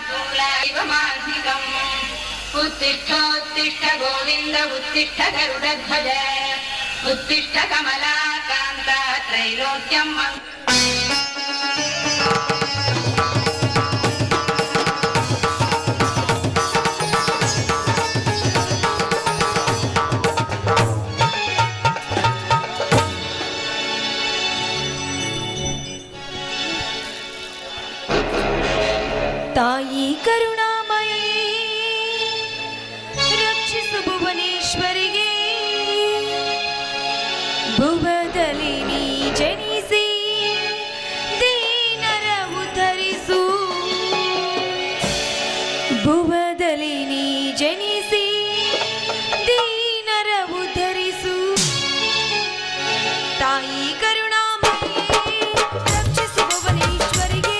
तूलाइव मासिकम् उत्तिष्ठोत्तिष्ठ गोविन्द उत्तिष्ठ गरुडध्वज उत्तिष्ठ कमलाकान्त त्रैलोक्यम् ತಾಯಿ ಕರುಣಾಮಯಿ ರಕ್ಷಿಸು ಭುವನೇಶ್ವರಿಗೆ ಭುವದಲ್ಲಿ ನೀ ಜನಿಸಿ ದೀನರ ಉದ್ಧರಿಸು ಭುವದಲ್ಲಿ ನೀ ಜನಿಸಿ ದೀನರ ಉದ್ಧರಿಸು ತಾಯಿ ಕರುಣಾಮಯಿ ರಕ್ಷಿಸು ಭುವನೇಶ್ವರಿಗೆ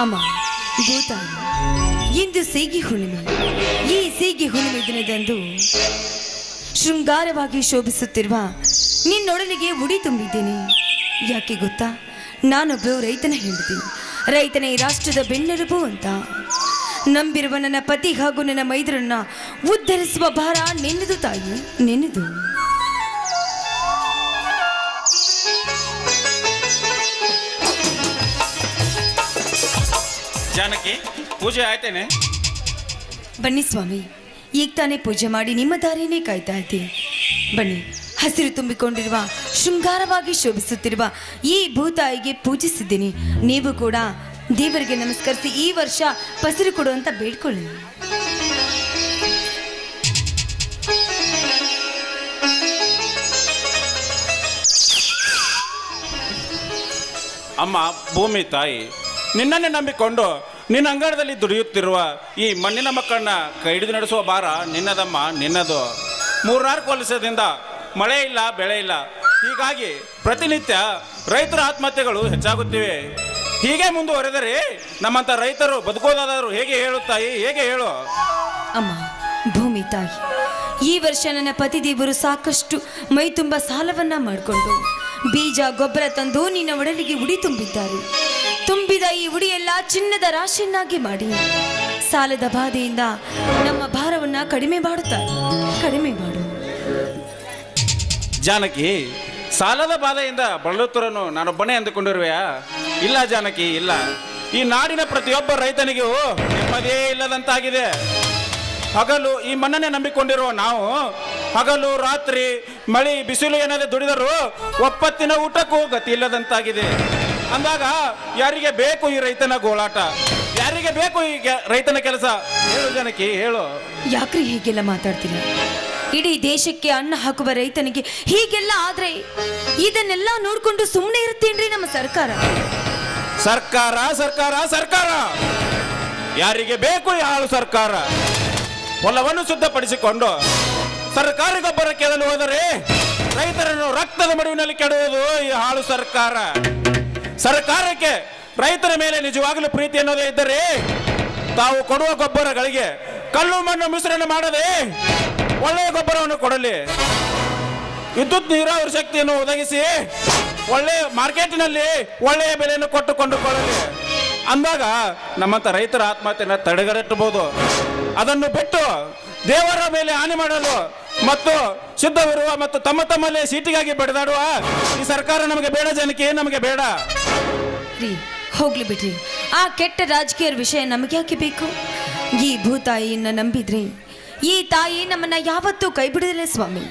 ಅಮ್ಮ ಗೋತಾಯಿ, ಇಂದು ಸೀಗಿ ಹುಣ್ಣಿಮೆ. ಈ ಸೀಗಿ ಹುಣ್ಣಿಮೆ ದಿನದಂದು ಶೃಂಗಾರವಾಗಿ ಶೋಭಿಸುತ್ತಿರುವ ನಿನ್ನೊಡಲಿಗೆ ಉಡಿ ತುಂಬಿದ್ದೇನೆ. ಯಾಕೆ ಗೊತ್ತಾ? ನಾನೊಬ್ಬ ರೈತನ ಹೇಳ್ತೀನಿ, ರೈತನೇ ರಾಷ್ಟ್ರದ ಬೆನ್ನೆಲುಬು ಅಂತ. ನಂಬಿರುವ ನನ್ನ ಪತಿ ಹಾಗೂ ನನ್ನ ಮೈದರನ್ನ ಉದ್ಧರಿಸುವ ಭಾರ ನಿನ್ನದು ತಾಯಿ, ನಿನ್ನದು. ಜಾನಕಿ, ಪೂಜೆ ಆಯ್ತೇನೆ? ಬನ್ನಿ ಸ್ವಾಮಿ, ಈಗ ತಾನೇ ಪೂಜೆ ಮಾಡಿ ನಿಮ್ಮ ದಾರಿಯೇ ಕಾಯ್ತಾ ಇದ್ದೀನಿ. ಬನ್ನಿ, ಹಸಿರು ತುಂಬಿಕೊಂಡಿರುವ ಶೃಂಗಾರವಾಗಿ ಶೋಭಿಸುತ್ತಿರುವ ಈ ಭೂತಾಯಿಗೆ ಪೂಜಿಸಿದ್ದೀನಿ. ನೀವು ಕೂಡ ದೇವರಿಗೆ ನಮಸ್ಕರಿಸಿ ಈ ವರ್ಷ ಪಸಿರು ಕೊಡು ಅಂತ ಬೇಡ್ಕೊಳ್ಳಿ. ಅಮ್ಮ ಭೂಮಿ ತಾಯಿ, ನಿನ್ನನ್ನೇ ನಂಬಿಕೊಂಡು ನಿನ್ನ ಅಂಗಳದಲ್ಲಿ ದುಡಿಯುತ್ತಿರುವ ಈ ಮಣ್ಣಿನ ಮಕ್ಕಳನ್ನ ಕೈ ಹಿಡಿದು ನಡೆಸುವ ಭಾರ ನಿನ್ನದಮ್ಮ, ನಿನ್ನದು. 3-4 ವರ್ಷದಿಂದ ಮಳೆ ಇಲ್ಲ, ಬೆಳೆ ಇಲ್ಲ. ಹೀಗಾಗಿ ಪ್ರತಿನಿತ್ಯ ರೈತರ ಆತ್ಮಹತ್ಯೆಗಳು ಹೆಚ್ಚಾಗುತ್ತಿವೆ. ಹೀಗೆ ಮುಂದುವರೆದರೆ ನಮ್ಮಂಥ ರೈತರು ಬದುಕೋದಾದರೂ ಹೇಗೆ ಹೇಳುತ್ತಾಯಿ, ಹೇಗೆ ಹೇಳು? ಅಮ್ಮ ಭೂಮಿ ತಾಯಿ, ಈ ವರ್ಷ ನನ್ನ ಪತಿದೇವರು ಸಾಕಷ್ಟು ಮೈ ತುಂಬ ಸಾಲವನ್ನ ಮಾಡಿಕೊಂಡು ಬೀಜ ಗೊಬ್ಬರ ತಂದು ನಿನ್ನ ಒಡಲಿಗೆ ಉಡಿ ತುಂಬಿದ್ದಾರೆ. ತುಂಬಿದ ಈ ಉಡಿಯೆಲ್ಲ ಚಿನ್ನದ ರಾಶಿಯನ್ನಾಗಿ ಮಾಡಿ ಸಾಲದ ಬಾಧೆಯಿಂದ ನಮ್ಮ ಭಾರವನ್ನ ಕಡಿಮೆ ಮಾಡುತ್ತಾರೆ. ಕಡಿಮೆ ಮಾಡು ಜಾನಕಿ. ಸಾಲದ ಬಾಧೆಯಿಂದ ಬಳಲುತ್ತರನು ನಾನೊಬ್ಬನೇ ಅಂದುಕೊಂಡಿರುವೆಯಾ? ಇಲ್ಲ ಜಾನಕಿ, ಇಲ್ಲ. ಈ ನಾಡಿನ ಪ್ರತಿಯೊಬ್ಬ ರೈತನಿಗೂ ನೆಮ್ಮದಿಯೇ ಇಲ್ಲದಂತಾಗಿದೆ. ಹಗಲು ಈ ಮಣ್ಣನ್ನೇ ನಂಬಿಕೊಂಡಿರುವ ನಾವು ಹಗಲು ರಾತ್ರಿ ಮಳೆ ಬಿಸಿಲು ಏನಾದರೂ ದುಡಿದರೂ ಒಪ್ಪತ್ತಿನ ಊಟಕ್ಕೂ ಗತಿ ಇಲ್ಲದಂತಾಗಿದೆ. ಅಂದಾಗ ಯಾರಿಗೆ ಬೇಕು ಈ ರೈತನ ಗೋಳಾಟ? ಯಾರಿಗೆ ಬೇಕು ಈ ರೈತನ ಕೆಲಸ? ಹೇಳು ಜಾನಕಿ, ಹೇಳು. ಯಾಕ್ರಿ ಹೀಗೆಲ್ಲ ಮಾತಾಡ್ತೀರಾ? ಇಡೀ ದೇಶಕ್ಕೆ ಅನ್ನ ಹಾಕುವ ರೈತನಿಗೆ ಹೀಗೆಲ್ಲ ಆದ್ರೆ ಇದನ್ನೆಲ್ಲ ನೋಡ್ಕೊಂಡು ಸುಮ್ಮನೆ ಇರುತ್ತೇನ್ರಿ ನಮ್ಮ ಸರ್ಕಾರ? ಸರ್ಕಾರ ಸರ್ಕಾರ ಸರ್ಕಾರ ಯಾರಿಗೆ ಬೇಕು ಈ ಹಾಳು ಸರ್ಕಾರ? ಹೊಲವನ್ನು ಶುದ್ಧಪಡಿಸಿಕೊಂಡು ಸರ್ಕಾರಿ ಗೊಬ್ಬರ ಕೆಡಲು ಹೋದರೆ ರೈತರನ್ನು ರಕ್ತದ ಮಡುವಿನಲ್ಲಿ ಕೆಡುವುದು ಈ ಹಾಳು ಸರ್ಕಾರ. ಸರ್ಕಾರಕ್ಕೆ ರೈತರ ಮೇಲೆ ನಿಜವಾಗಲೂ ಪ್ರೀತಿ ಅನ್ನೋದೇ ಇದ್ದರೆ ತಾವು ಕೊಡುವ ಗೊಬ್ಬರಗಳಿಗೆ ಕಲ್ಲು ಮಣ್ಣು ಮಿಶ್ರಣ ಮಾಡದೆ ಒಳ್ಳೆಯ ಗೊಬ್ಬರವನ್ನು ಕೊಡಲಿ, ವಿದ್ಯುತ್ ನೀರಾವರಿ ಶಕ್ತಿಯನ್ನು ಒದಗಿಸಿ ಒಳ್ಳೆಯ ಮಾರ್ಕೆಟಿನಲ್ಲಿ ಒಳ್ಳೆಯ ಬೆಲೆಯನ್ನು ಕೊಟ್ಟು ಕೊಂಡುಕೊಳ್ಳಲಿ. ಅಂದಾಗ ನಮ್ಮಂಥ ರೈತರ ಆತ್ಮಹತ್ಯೆಯನ್ನು ತಡೆಗಟ್ಟಬಹುದು. ಅದನ್ನು ಬಿಟ್ಟು ದೇವರ ಮೇಲೆ ಹಾನಿ ಮಾಡಲು ಮತ್ತು ಶುದ್ಧವಿರುವ ಮತ್ತು ತಮ್ಮ ತಮ್ಮಲ್ಲೇ ಸೀಟಿಗಾಗಿ ಬಡಿದಾಡುವ ಈ ಸರ್ಕಾರ ನಮಗೆ ಬೇಡ ಜಾನಕಿ, ನಮಗೆ ಬೇಡ. ರೀ ಹೋಗ್ಲಿ ಬಿಡ್ರಿ, ಆ ಕೆಟ್ಟ ರಾಜಕೀಯರ ವಿಷಯ ನಮಗೆ ಯಾಕೆ ಬೇಕು? ಈ ಭೂತಾಯಿಯನ್ನ ನಂಬಿದ್ರೆ ಈ ತಾಯಿ ನಮ್ಮನ್ನ ಯಾವತ್ತೂ ಕೈ ಬಿಡದಿಲ್ಲ ಸ್ವಾಮಿ.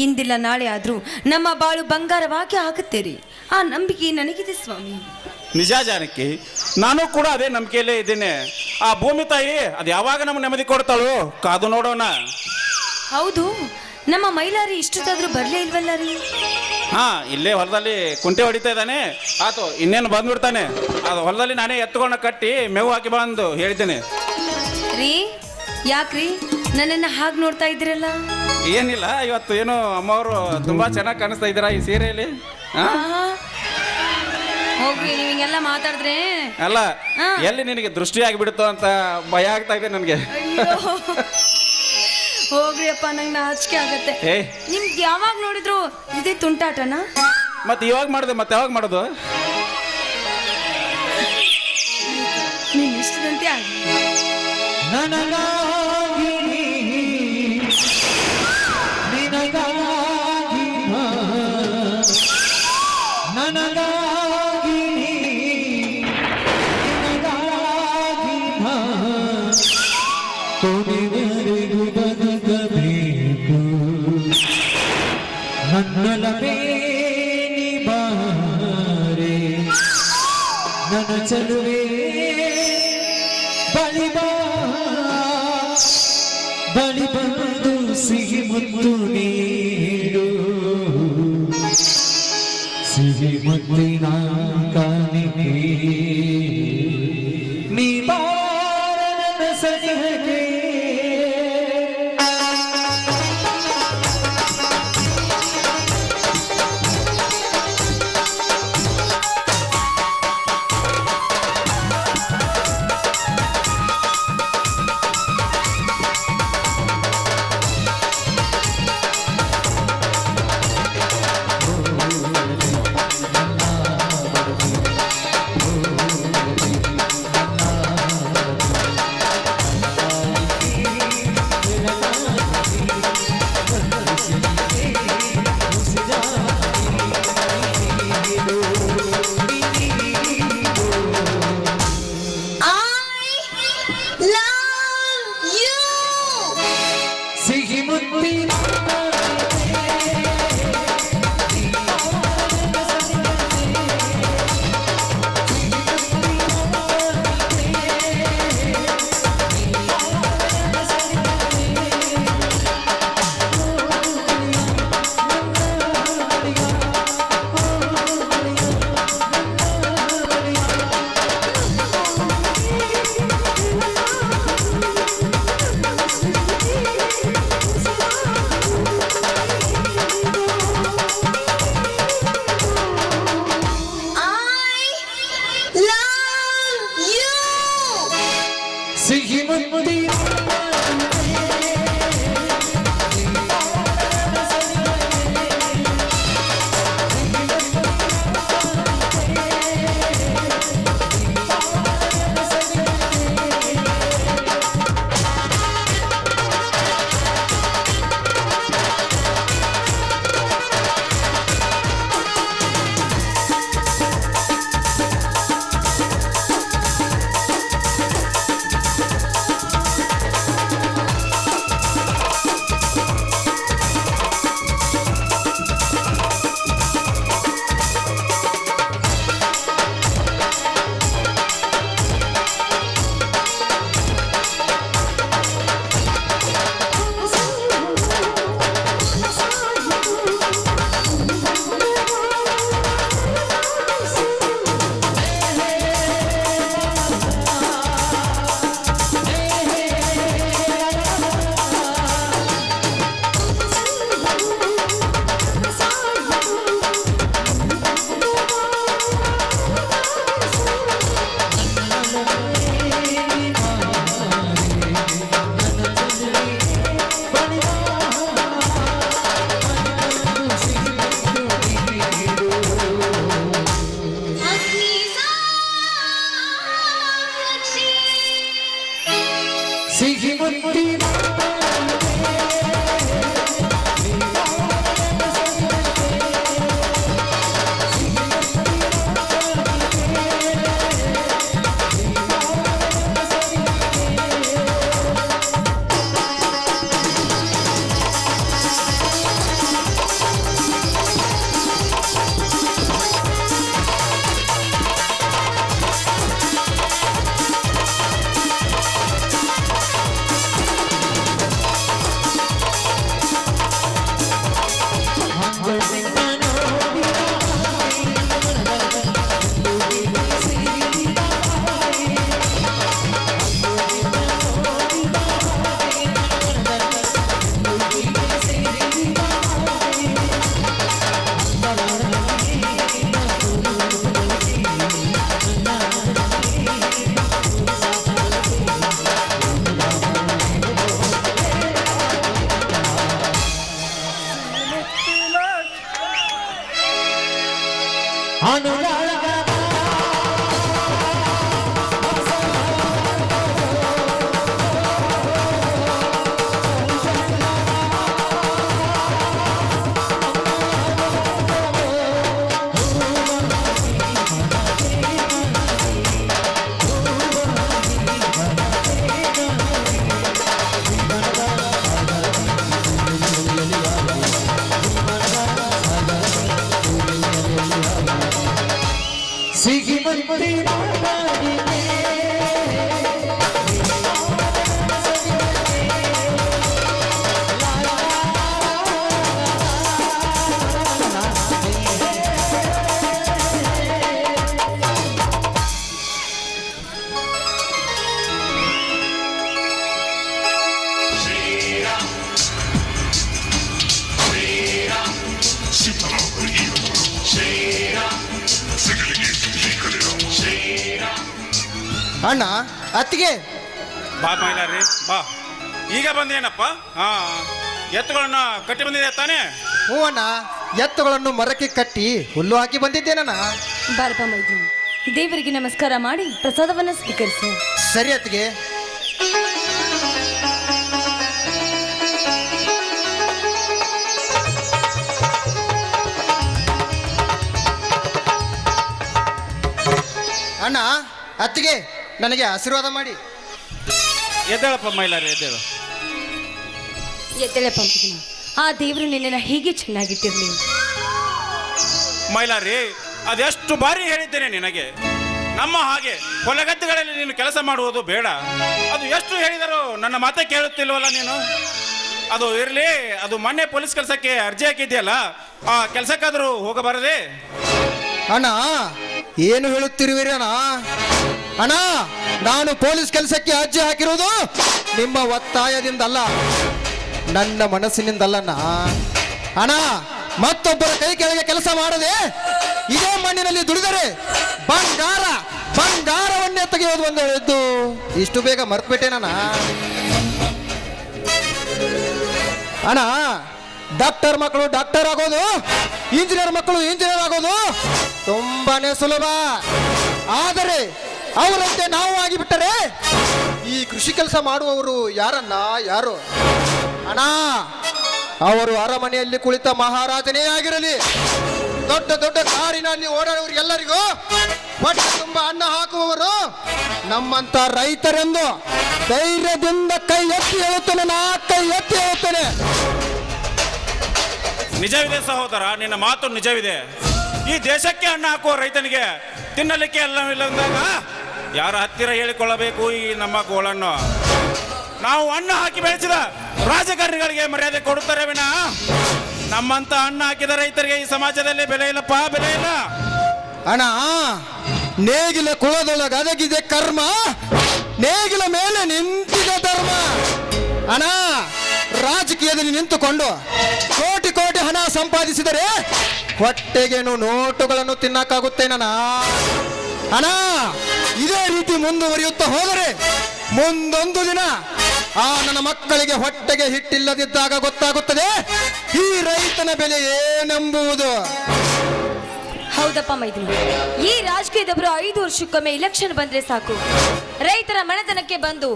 ಇಂದಿಲ್ಲ ನಾಳೆ ಆದರೂ ನಮ್ಮ ಬಾಳು ಬಂಗಾರವಾಗಿ ಆಗುತ್ತೆ ರೀ. ಆ ನಂಬಿಕೆ ನನಗಿದೆ ಸ್ವಾಮಿ. ನಿಜ ಜಾನಕಿ, ನಾನು ಕೂಡ ಅದೇ ನಂಬಿಕೆಯಲ್ಲೇ ಇದ್ದೇನೆ. ಆ ಭೂಮಿ ತಾಯಿ ಅದು ಯಾವಾಗ ನಮ್ಗೆ ನೆಮ್ಮದಿ ಕೊಡ್ತಾಳು ಕಾದು ನೋಡೋಣ. ಹೌದು, ನಮ್ಮ ಮೈಲಾರಿ ಇಷ್ಟೊತ್ತಾದ್ರೂ ಬರಲೇ ಇಲ್ವಲ್ಲ ರೀ? ಹಾ, ಇಲ್ಲೇ ಹೊಲದಲ್ಲಿ ಕುಂಟೆ ಹೊಡಿತಾ ಇದ್ದಾನೆ. ಆತು, ಇನ್ನೇನು ಬಂದ್ಬಿಡ್ತಾನೆ. ಅದು ಹೊಲದಲ್ಲಿ ನಾನೇ ಎತ್ತುಕೊಂಡು ಕಟ್ಟಿ ಮೇವು ಹಾಕಿ ಬಂದು ಹೇಳಿದ್ದೇನೆ. ರೀ ಯಾಕ್ರಿ ನನ್ನನ್ನು ಹಾಗೆ ನೋಡ್ತಾ ಇದ್ದೀರಲ್ಲ? ಏನಿಲ್ಲ, ಇವತ್ತು ಏನು ಅಮ್ಮವರು ತುಂಬಾ ಚೆನ್ನಾಗಿ ಕಾಣಿಸ್ತಾ ಇದ್ದೀರಾ ಈ ಸೀರೆಯಲ್ಲಿ. ಹೋಗ್ರಿ, ನೀವು ಹಿಂಗೆಲ್ಲ ಮಾತಾಡಿದ್ರೆ ಅಲ್ಲ, ಎಲ್ಲಿ ನಿನಗೆ ದೃಷ್ಟಿ ಆಗಿಬಿಡುತ್ತೋ ಅಂತ ಭಯ ಆಗ್ತಾ ಇದೆ ನನಗೆ. ಹೋಗ್ರಿ ಅಪ್ಪ, ನಂಗೆ ನಾಚಿಕೆ ಆಗತ್ತೆ. ಏ, ನಿಮ್ಗೆ ಯಾವಾಗ ನೋಡಿದ್ರು ಇದೇ ತುಂಟಾಟನ? ಮತ್ತೆ ಇವಾಗ ಮಾಡೋದು, ಮತ್ತೆ ಯಾವಾಗ ಮಾಡೋದು? ನೀನು ಇಷ್ಟದಂತೆ ಆಗಿ ನನ್ನ ಚಲುವೆ ಬಳಿ ಬಂದು ಸಿಹಿ ಮುತ್ತು ನೀಡು, ಸಿಹಿ ಮುತ್ತಿನ ಕಾಣಿಕೆ ನೀ ಬಾರನ ಸನಿಹಕ್ಕೆ. ಸಿಹಿಮಂತಿ ಮಾತಾಡಿದೆ ಅಣ್ಣ ಅತ್ತಿಗೆ ಬಾ ಮೈಲಾರಿ ಬಾ. ಈಗ ಬಂದೇನಪ್ಪ? ಹಾ, ಎತ್ತುಗಳನ್ನ ಕಟ್ಟಿ ಬಂದಿದೆ ತಾನೇ? ಹ್ಞೂ ಅಣ್ಣ, ಎತ್ತುಗಳನ್ನು ಮರಕ್ಕೆ ಕಟ್ಟಿ ಹುಲ್ಲು ಹಾಕಿ ಬಂದಿದ್ದೇನಣ್ಣ. ಬಾರಪ್ಪ ಮೈದು, ದೇವರಿಗೆ ನಮಸ್ಕಾರ ಮಾಡಿ ಪ್ರಸಾದವನ್ನ ಸ್ವೀಕರಿಸು. ಸರಿ ಅತ್ತಿಗೆ. ಅಣ್ಣ ಅತ್ತಿಗೆ, ನನಗೆ ಆಶೀರ್ವಾದ ಮಾಡಿ. ಎದ್ದೇಳಪ್ಪ ಮೈಲಾರಿ, ಎದ್ದೇಳು. ಎದ್ದೇಳಪ್ಪ ಮೈದುನ, ಆ ದೇವರು ನಿನ್ನನ್ನು ಹೀಗೆ ಚೆನ್ನಾಗಿಟ್ಟಿರ್ಲಿ. ಮೈಲಾರಿ, ಅದೆಷ್ಟು ಬಾರಿ ಹೇಳಿದ್ದೇನೆ ನಿನಗೆ, ನಮ್ಮ ಹಾಗೆ ಹೊಲಗದ್ದೆಗಳಲ್ಲಿ ನೀನು ಕೆಲಸ ಮಾಡುವುದು ಬೇಡ. ಅದು ಎಷ್ಟು ಹೇಳಿದರೂ ನನ್ನ ಮಾತೆ ಕೇಳುತ್ತಿಲ್ವಲ್ಲ ನೀನು. ಅದು ಇರಲಿ, ಅದು ಮೊನ್ನೆ ಪೊಲೀಸ್ ಕೆಲಸಕ್ಕೆ ಅರ್ಜಿ ಹಾಕಿದ್ಯಲ್ಲ, ಆ ಕೆಲಸಕ್ಕಾದರೂ ಹೋಗಬಾರದೆ? ಅಣ್ಣ ಏನು ಹೇಳುತ್ತಿರುವಿರಿ ಅಣ್ಣ? ಅಣ್ಣ, ನಾನು ಪೊಲೀಸ್ ಕೆಲಸಕ್ಕೆ ಅರ್ಜಿ ಹಾಕಿರುವುದು ನಿಮ್ಮ ಒತ್ತಾಯದಿಂದಲ್ಲ, ನನ್ನ ಮನಸ್ಸಿನಿಂದಲ್ಲಣ್ಣ. ಅಣ್ಣ, ಮತ್ತೊಬ್ಬರ ಕೈ ಕೆಳಗೆ ಕೆಲಸ ಮಾಡದೆ ಇದೇ ಮಣ್ಣಿನಲ್ಲಿ ದುಡಿದರೆ ಬಂಗಾರವನ್ನೇ ತೆಗೆಯೋದು ಒಂದು ಹೇಳಿದ್ದು. ಇಷ್ಟು ಬೇಗ ಮರ್ತ್ಬಿಟ್ಟೇನಣ್ಣ. ಅಣ್ಣ, ಡಾಕ್ಟರ್ ಮಕ್ಕಳು ಡಾಕ್ಟರ್ ಆಗೋದು, ಇಂಜಿನಿಯರ್ ಮಕ್ಕಳು ಇಂಜಿನಿಯರ್ ಆಗೋದು ತುಂಬಾನೇ ಸುಲಭ. ಆದರೆ ಅವರಂತೆ ನಾವು ಆಗಿಬಿಟ್ಟರೆ ಈ ಕೃಷಿ ಕೆಲಸ ಮಾಡುವವರು ಯಾರು? ಅಣ್ಣ, ಅವರು ಅರಮನೆಯಲ್ಲಿ ಕುಳಿತ ಮಹಾರಾಜನೇ ಆಗಿರಲಿ, ದೊಡ್ಡ ದೊಡ್ಡ ಕಾರಿನಲ್ಲಿ ಓಡಾಡುವವರು ಎಲ್ಲರಿಗೂ ಹೊಟ್ಟೆ ತುಂಬ ಅನ್ನ ಹಾಕುವವರು ನಮ್ಮಂತ ರೈತರೆಂದು ಧೈರ್ಯದಿಂದ ಕೈ ಎತ್ತಿ ಹೇಳುತ್ತೇನೆ, ಕೈ ಎತ್ತಿ ಹೇಳುತ್ತೇನೆ. ನಿಜವಿದೆ ಸಹೋದರ, ನಿನ್ನ ಮಾತು ನಿಜವಿದೆ. ಈ ದೇಶಕ್ಕೆ ಅನ್ನ ಹಾಕುವ ರೈತನಿಗೆ ತಿನ್ನಲಿಕ್ಕೆ ಎಲ್ಲವಿಲ್ಲದಾಗ ಯಾರ ಹತ್ತಿರ ಹೇಳಿಕೊಳ್ಳಬೇಕು ಈ ನಮ್ಮ ಗೋಳನ್ನು? ನಾವು ಅನ್ನ ಹಾಕಿ ಬೆಳೆಸಿದ ರಾಜಕಾರಣಿಗಳಿಗೆ ಮರ್ಯಾದೆ ಕೊಡುತ್ತಾರೆ ವಿನ ನಮ್ಮಂತ ಅನ್ನ ಹಾಕಿದ ರೈತರಿಗೆ ಈ ಸಮಾಜದಲ್ಲಿ ಬೆಲೆ ಇಲ್ಲಪ್ಪ, ಬೆಲೆ ಇಲ್ಲ. ಅಣ್ಣ, ನೇಗಿಲ ಕುಳದೊಳಗದಗಿದೆ ಕರ್ಮ, ನೇಗಿಲ ಮೇಲೆ ನಿಂತಿದೆ ಧರ್ಮ. ಅಣ್ಣ, ರಾಜಕೀಯದಲ್ಲಿ ನಿಂತುಕೊಂಡು ಕೋಟಿ ಕೋಟಿ ಹಣ ಸಂಪಾದಿಸಿದರೆ ಹೊಟ್ಟೆಗೇನು ನೋಟುಗಳನ್ನು ತಿನ್ನಕ್ಕಾಗುತ್ತೇನಣ್ಣ? ಅಣ್ಣ, ಇದೇ ರೀತಿ ಮುಂದುವರಿಯುತ್ತಾ ಹೋದರೆ ಮುಂದೊಂದು ದಿನ ಆ ನನ್ನ ಮಕ್ಕಳಿಗೆ ಹೊಟ್ಟೆಗೆ ಹಿಟ್ಟಿಲ್ಲದಿದ್ದಾಗ ಗೊತ್ತಾಗುತ್ತದೆ ಈ ರೈತನ ಬೆಲೆ ಏನೆಂಬುದು. ಹೌದಪ್ಪ ಮೈದುನ, ಈ ರಾಜಕೀಯದವರು 5 ವರ್ಷಕ್ಕೊಮ್ಮೆ ಇಲೆಕ್ಷನ್ ಬಂದ್ರೆ ಸಾಕು, ರೈತರ ಮನೆತನಕ್ಕೆ ಬಂದು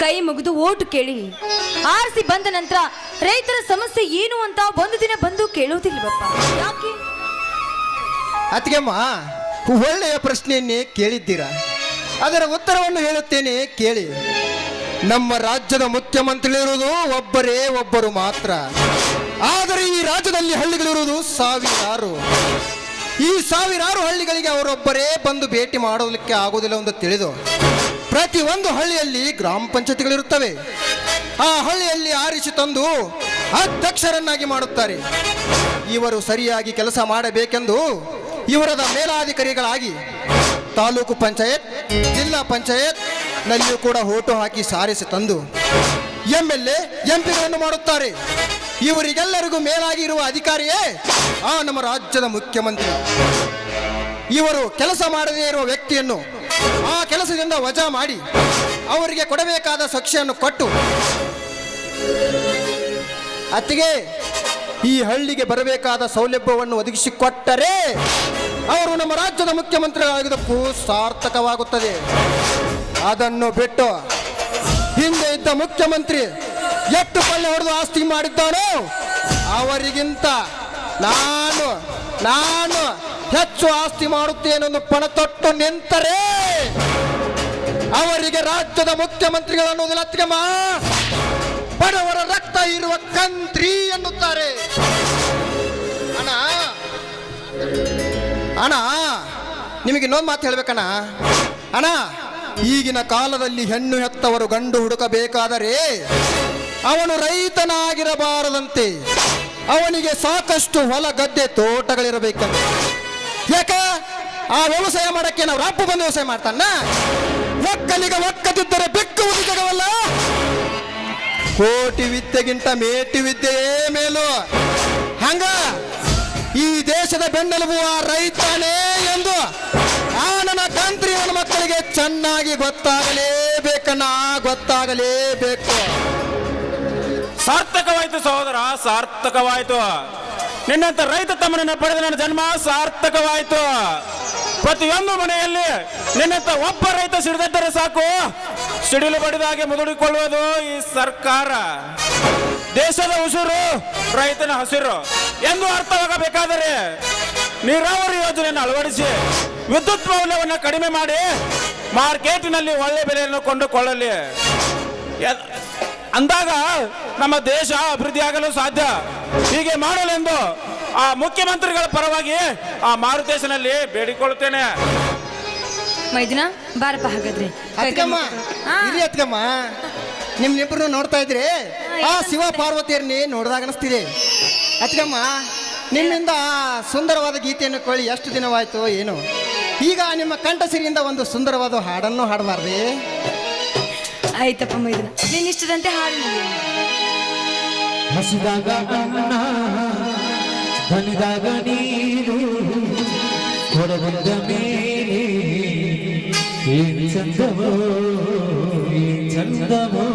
ಕೈ ಮುಗಿದು ಓಟು ಕೇಳಿ ಆರಿಸಿ ಬಂದ ನಂತರ ರೈತರ ಸಮಸ್ಯೆ ಏನು ಅಂತ ಒಂದು ದಿನ ಬಂದು ಕೇಳೋದಿಲ್ವಪ್ಪ? ಯಾಕೆ? ಅತ್ತಿಗೆಮ್ಮ, ಒಳ್ಳೆಯ ಪ್ರಶ್ನೆಯನ್ನೇ ಕೇಳಿದ್ದೀರಾ, ಅದರ ಉತ್ತರವನ್ನು ಹೇಳುತ್ತೇನೆ ಕೇಳಿ. ನಮ್ಮ ರಾಜ್ಯದ ಮುಖ್ಯಮಂತ್ರಿಗಳಿರುವುದು ಒಬ್ಬರು ಮಾತ್ರ. ಆದರೆ ಈ ರಾಜ್ಯದಲ್ಲಿ ಹಳ್ಳಿಗಳಿರುವುದು ಸಾವಿರಾರು. ಈ ಸಾವಿರಾರು ಹಳ್ಳಿಗಳಿಗೆ ಅವರೊಬ್ಬರೇ ಬಂದು ಭೇಟಿ ಮಾಡೋದಕ್ಕೆ ಆಗೋದಿಲ್ಲ ಎಂದು ತಿಳಿದು ಪ್ರತಿ ಒಂದು ಹಳ್ಳಿಯಲ್ಲಿ ಗ್ರಾಮ ಪಂಚಾಯತಿಗಳಿರುತ್ತವೆ. ಆ ಹಳ್ಳಿಯಲ್ಲಿ ಆರಿಸಿ ತಂದು ಅಧ್ಯಕ್ಷರನ್ನಾಗಿ ಮಾಡುತ್ತಾರೆ. ಇವರು ಸರಿಯಾಗಿ ಕೆಲಸ ಮಾಡಬೇಕೆಂದು ಇವರದ ಮೇಲಾಧಿಕಾರಿಗಳಾಗಿ ತಾಲೂಕು ಪಂಚಾಯತ್, ಜಿಲ್ಲಾ ಪಂಚಾಯತ್ ನಲ್ಲಿಯೂ ಕೂಡ ಓಟು ಹಾಕಿ ಸಾರಿಸಿ ತಂದು MLA MP ಗಳನ್ನು ಮಾಡುತ್ತಾರೆ. ಇವರಿಗೆಲ್ಲರಿಗೂ ಮೇಲಾಗಿ ಇರುವ ಅಧಿಕಾರಿಯೇ ನಮ್ಮ ರಾಜ್ಯದ ಮುಖ್ಯಮಂತ್ರಿ. ಇವರು ಕೆಲಸ ಮಾಡದೇ ಇರುವ ವ್ಯಕ್ತಿಯನ್ನು ಆ ಕೆಲಸದಿಂದ ವಜಾ ಮಾಡಿ ಅವರಿಗೆ ಕೊಡಬೇಕಾದ ಶಿಕ್ಷೆಯನ್ನು ಕೊಟ್ಟು, ಅತ್ತಿಗೆ ಈ ಹಳ್ಳಿಗೆ ಬರಬೇಕಾದ ಸೌಲಭ್ಯವನ್ನು ಒದಗಿಸಿಕೊಟ್ಟರೆ ಅವರು ನಮ್ಮ ರಾಜ್ಯದ ಮುಖ್ಯಮಂತ್ರಿಗಳಾಗುವುದಕ್ಕೂ ಸಾರ್ಥಕವಾಗುತ್ತದೆ. ಅದನ್ನು ಬಿಟ್ಟು ಹಿಂದೆ ಇದ್ದ ಮುಖ್ಯಮಂತ್ರಿ ಎಷ್ಟು ಪಲ್ಲೆ ಹೊಡೆದು ಆಸ್ತಿ ಮಾಡಿದ್ದಾನೋ ಅವರಿಗಿಂತ ನಾನು ಹೆಚ್ಚು ಆಸ್ತಿ ಮಾಡುತ್ತೇನೆಂದು ಪಣ ತೊಟ್ಟು ನಿಂತರೆ ಅವರಿಗೆ ರಾಜ್ಯದ ಮುಖ್ಯಮಂತ್ರಿಗಳು ಅನ್ನೋದಿಲ್ಲ ಅತ್ತಿಗೆಮ್ಮ, ಬಡವರ ರಕ್ತ ಇರುವ ಕಂತ್ರಿ ಎನ್ನುತ್ತಾರೆ. ಅಣ್ಣ ನಿಮಗೆ ಇನ್ನೊಂದು ಮಾತು ಹೇಳ್ಬೇಕಣ್ಣ. ಅಣ್ಣ, ಈಗಿನ ಕಾಲದಲ್ಲಿ ಹೆಣ್ಣು ಹೆತ್ತವರು ಗಂಡು ಹುಡುಕಬೇಕಾದರೆ ಅವನು ರೈತನಾಗಿರಬಾರದಂತೆ, ಅವನಿಗೆ ಸಾಕಷ್ಟು ಹೊಲ ಗದ್ದೆ ತೋಟಗಳಿರಬೇಕಂತ. ಯಾಕೆ ಆ ವ್ಯವಸಾಯ ಮಾಡಕ್ಕೆ ನಾವು ರಾಪು ಬಂದು ವ್ಯವಸಾಯ ಮಾಡ್ತಾನ? ಒಕ್ಕಲಿಗ ಒಕ್ಕದಿದ್ದರೆ ಬೆಕ್ಕುವುದು ಜಗವಲ್ಲ. ಕೋಟಿ ವಿದ್ಯೆಗಿಂತ ಮೇಟಿ ವಿದ್ಯೆಯೇ ಮೇಲು. ಹಂಗ ಈ ದೇಶದ ಬೆನ್ನೆಲುಬು ಆ ರೈತನೇ ಎಂದು ನನ್ನ ಕಂತ್ರಿ ನನ್ನ ಮಕ್ಕಳಿಗೆ ಚೆನ್ನಾಗಿ ಗೊತ್ತಾಗಲೇಬೇಕು. ಸಾರ್ಥಕವಾಯ್ತು ಸಹೋದರ, ಸಾರ್ಥಕವಾಯ್ತು. ನಿನ್ನಂತ ರೈತ ತಮ್ಮನನ್ನ ಪಡೆದ ನನ್ನ ಜನ್ಮ ಸಾರ್ಥಕವಾಯ್ತು. ಪ್ರತಿಯೊಂದು ಮನೆಯಲ್ಲಿ ನಿನ್ನಂತ ಒಬ್ಬ ರೈತ ಸಿಡಿದಿದ್ದರೆ ಸಾಕು, ಸಿಡಿಲು ಬಡಿದ ಹಾಗೆ ಮುದುಡಿಕೊಳ್ಳುವುದು ಈ ಸರ್ಕಾರ. ದೇಶದ ಉಸಿರು ರೈತನ ಹಸಿರು ಎಂದು ಅರ್ಥವಾಗಬೇಕಾದರೆ ನೀರಾವರಿ ಯೋಜನೆಯನ್ನು ಅಳವಡಿಸಿ ವಿದ್ಯುತ್ ಮೌಲ್ಯವನ್ನು ಕಡಿಮೆ ಮಾಡಿ ಮಾರ್ಕೆಟಿನಲ್ಲಿ ಒಳ್ಳೆ ಬೆಲೆಯನ್ನು ಕೊಂಡುಕೊಳ್ಳಲಿ. ಅಂದಾಗ ನಮ್ಮ ದೇಶ ಅಭಿವೃದ್ಧಿಯಾಗಲು ಸಾಧ್ಯ. ಹೀಗೆ ಮಾಡಲೆಂದು ಆ ಮುಖ್ಯಮಂತ್ರಿಗಳ ಪರವಾಗಿ ಆ ಮಾರುತೇಶನಲ್ಲಿ ಬೇಡಿಕೊಳ್ಳುತ್ತೇನೆ. ಮೈದುನ ಬಾರಪ್ಪ ಹಾಗಾದ್ರೆ. ಹಿರಿಯ ಅತ್ಕಮ್ಮ, ನಿಮ್ಮಿಬ್ಬರು ನೋಡ್ತಾ ಇದ್ರೆ ಆ ಶಿವ ಪಾರ್ವತಿಯರನ್ನೇ ನೋಡಿದಾಗ ಅನಿಸ್ತಿದೆ. ಅತ್ಕಮ್ಮ, ನಿಮ್ಮಿಂದ ಸುಂದರವಾದ ಗೀತೆಯನ್ನು ಕೇಳಿ ಎಷ್ಟು ದಿನವಾಯ್ತು ಏನು. ಈಗ ನಿಮ್ಮ ಕಂಠಸಿರಿಯಿಂದ ಒಂದು ಸುಂದರವಾದ ಹಾಡನ್ನು ಹಾಡಬಾರ್ದೆ? ಆಯ್ತಪ್ಪ ಮೈದುನ, ನೀನ್ ಇಷ್ಟದಂತೆ ಹಾಡಿ. ಹಸಿದಾಗ ಅನ್ನ, ದನಿದಾಗ ನೀರು, ಹೊರಬಂದ ಮೇಲೆ ಏನ್ ಚಂದವೋ ಏನ್ ಚಂದವೋ.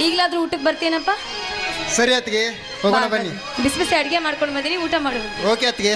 ಈಗಲಾದ್ರೂ ಊಟಕ್ಕೆ ಬರ್ತೀನಪ್ಪ. ಸರಿ ಅತ್ತಿಗೆ, ಹೋಗೋಣ ಬನ್ನಿ. ಬಿಸಿ ಬಿಸಿ ಅಡುಗೆ ಮಾಡ್ಕೊಂಡು ಬಂದೀನಿ, ಊಟ ಮಾಡೋದು. ಓಕೆ ಅತ್ತಿಗೆ.